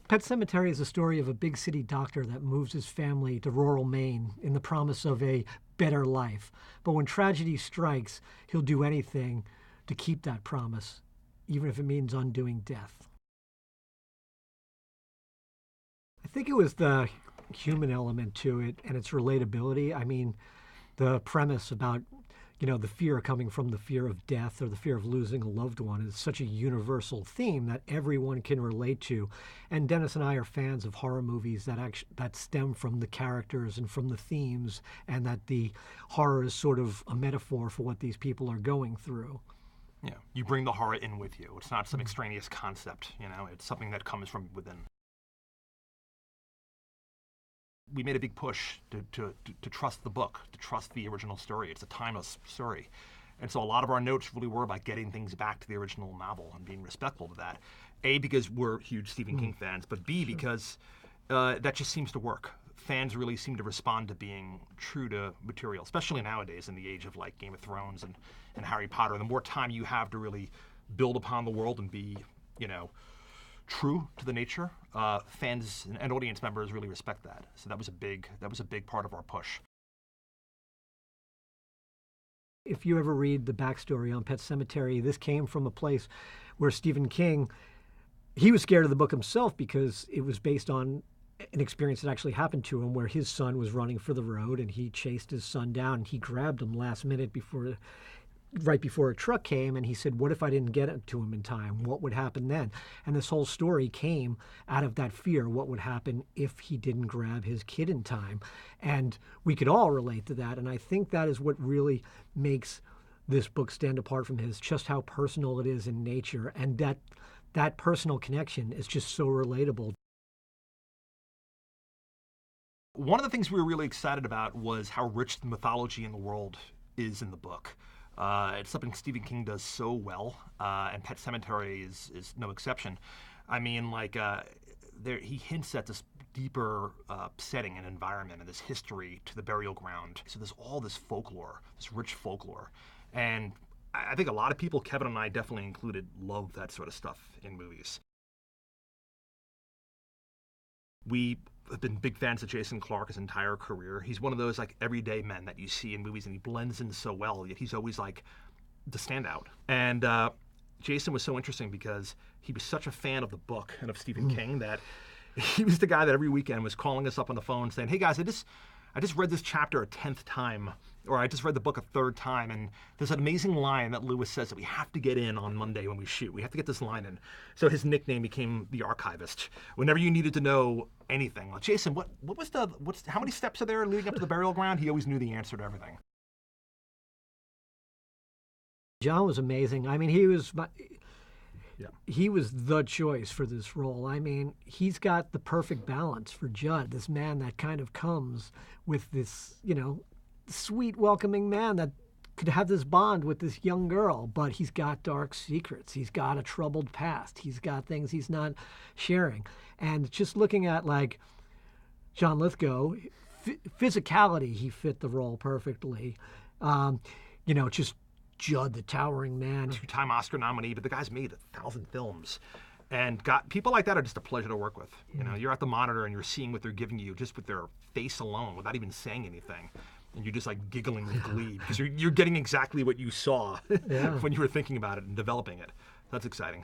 Pet Sematary is a story of a big city doctor that moves his family to rural Maine in the promise of a better life. But when tragedy strikes, he'll do anything to keep that promise, even if it means undoing death. I think it was the human element to it and its relatability. I mean, the premise about, the fear coming from the fear of death or the fear of losing a loved one is such a universal theme that everyone can relate to. And Dennis and I are fans of horror movies that stem from the characters and from the themes, and that the horror is sort of a metaphor for what these people are going through. Yeah, you bring the horror in with you. It's not some extraneous concept, it's something that comes from within. We made a big push to trust the book, to trust the original story. It's a timeless story. And so a lot of our notes really were about getting things back to the original novel and being respectful to that. A, because we're huge Stephen King fans, but B, because that just seems to work. Fans really seem to respond to being true to material, especially nowadays in the age of like Game of Thrones and Harry Potter. The more time you have to really build upon the world and be, true to the nature, fans and audience members really respect that. So that was a big part of our push. If you ever read the backstory on Pet Sematary, this came from a place where Stephen King, he was scared of the book himself because it was based on an experience that actually happened to him where his son was running for the road and he chased his son down and he grabbed him last minute right before a truck came, and he said, what if I didn't get it to him in time? What would happen then? And this whole story came out of that fear. What would happen if he didn't grab his kid in time? And we could all relate to that. And I think that is what really makes this book stand apart from his, just how personal it is in nature. And that personal connection is just so relatable. One of the things we were really excited about was how rich the mythology in the world is in the book. It's something Stephen King does so well, and Pet Sematary is no exception. I mean, he hints at this deeper setting and environment and this history to the burial ground. So there's all this folklore, this rich folklore. And I think a lot of people, Kevin and I definitely included, love that sort of stuff in movies. We have been big fans of Jason Clarke his entire career. He's one of those everyday men that you see in movies, and he blends in so well, yet he's always the standout. And Jason was so interesting because he was such a fan of the book and of Stephen King that he was the guy that every weekend was calling us up on the phone saying, hey guys, I just read this chapter a 10th time, or I just read the book a 3rd time, and there's an amazing line that Lewis says that we have to get in on Monday when we shoot. We have to get this line in. So his nickname became the Archivist. Whenever you needed to know anything, like, Jason, how many steps are there leading up to the burial ground? He always knew the answer to everything. John was amazing. I mean, he was the choice for this role. I mean, he's got the perfect balance for Jud, this man that kind of comes with this, sweet, welcoming man that could have this bond with this young girl, but he's got dark secrets. He's got a troubled past. He's got things he's not sharing. And just looking at John Lithgow, physicality, he fit the role perfectly. Just Jud, the towering man. 2-time Oscar nominee, but the guy's made 1,000 films. And people like that are just a pleasure to work with. You're at the monitor and you're seeing what they're giving you just with their face alone, without even saying anything. And you're just giggling with glee because you're getting exactly what you saw when you were thinking about it and developing it. That's exciting.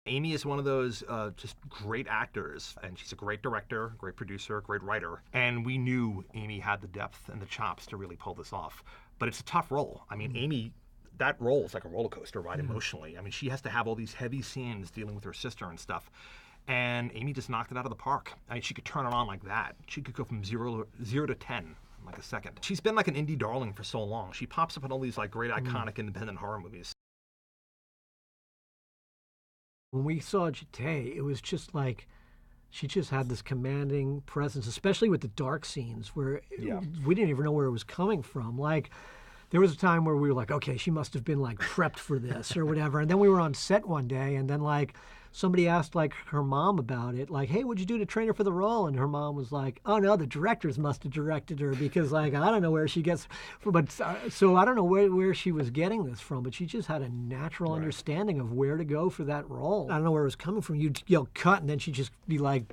Amy is one of those just great actors, and she's a great director, great producer, great writer. And we knew Amy had the depth and the chops to really pull this off. But it's a tough role. I mean, Amy, that role is like a roller coaster ride emotionally. I mean, she has to have all these heavy scenes dealing with her sister and stuff. And Amy just knocked it out of the park. I mean, she could turn it on like that. She could go from 0 to 10 in like a second. She's been like an indie darling for so long. She pops up in all these great iconic independent horror movies. When we saw Jate, it was just she just had this commanding presence, especially with the dark scenes where we didn't even know where it was coming from. There was a time where we were okay, she must have been prepped for this or whatever. And then we were on set one day, and then somebody asked like her mom about it, like, hey, what'd you do to train her for the role? And her mom was like, oh no, the directors must have directed her, because like I don't know where she gets, but so I don't know where she was getting this from, but she just had a natural understanding of where to go for that role. I don't know where it was coming from. You'd yell cut, and then she'd just be like,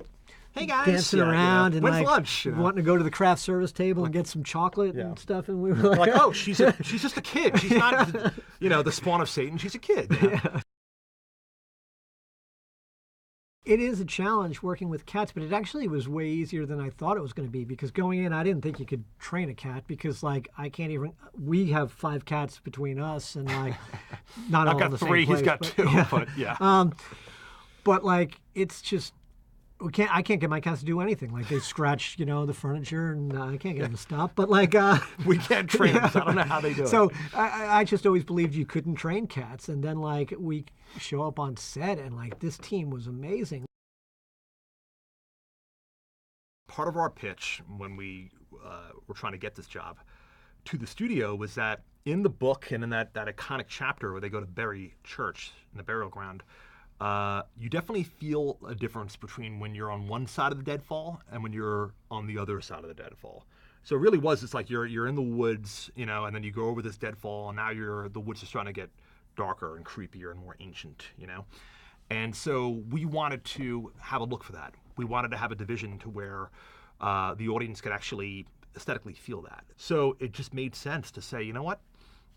hey guys, dancing around and when's like lunch? Wanting to go to the craft service table and get some chocolate and stuff, and we were like, oh, she's just a kid. She's not, the spawn of Satan. She's a kid. Yeah. It is a challenge working with cats, but it actually was way easier than I thought it was going to be, because going in, I didn't think you could train a cat, because like I can't even. We have 5 cats between us, and like not all in the same place. I've got 3. He's got 2. But yeah. But like it's just. I can't get my cats to do anything. Like they scratch, the furniture, and I can't get them to stop. But like we can't train them, so I don't know how they do it. So I just always believed you couldn't train cats, and then like we show up on set, and like this team was amazing. Part of our pitch when we were trying to get this job to the studio was that in the book and in that iconic chapter where they go to bury church in the burial ground. You definitely feel a difference between when you're on one side of the deadfall and when you're on the other side of the deadfall. So it really was, it's like you're in the woods, and then you go over this deadfall, and now the woods is starting to get darker and creepier and more ancient, And so we wanted to have a look for that. We wanted to have a division to where the audience could actually aesthetically feel that. So it just made sense to say, you know what?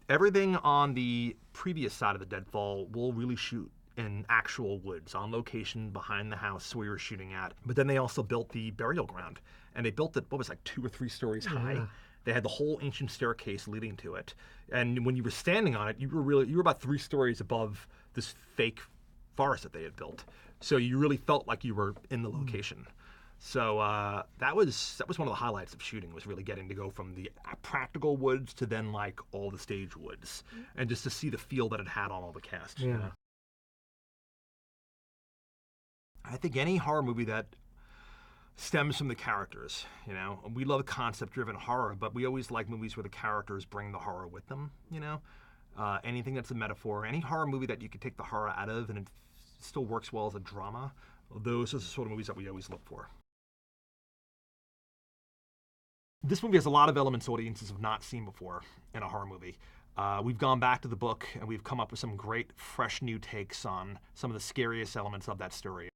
Everything on the previous side of the deadfall we'll really shoot in actual woods, on location behind the house we were shooting at. But then they also built the burial ground, and they built it, 2 or 3 stories high. They had the whole ancient staircase leading to it. And when you were standing on it, you were about 3 stories above this fake forest that they had built. So you really felt like you were in the location. So that was one of the highlights of shooting, was really getting to go from the practical woods to then like all the stage woods, and just to see the feel that it had on all the cast. Yeah. I think any horror movie that stems from the characters, we love concept-driven horror, but we always like movies where the characters bring the horror with them, anything that's a metaphor, any horror movie that you could take the horror out of and it still works well as a drama, those are the sort of movies that we always look for. This movie has a lot of elements audiences have not seen before in a horror movie. We've gone back to the book, and we've come up with some great, fresh, new takes on some of the scariest elements of that story.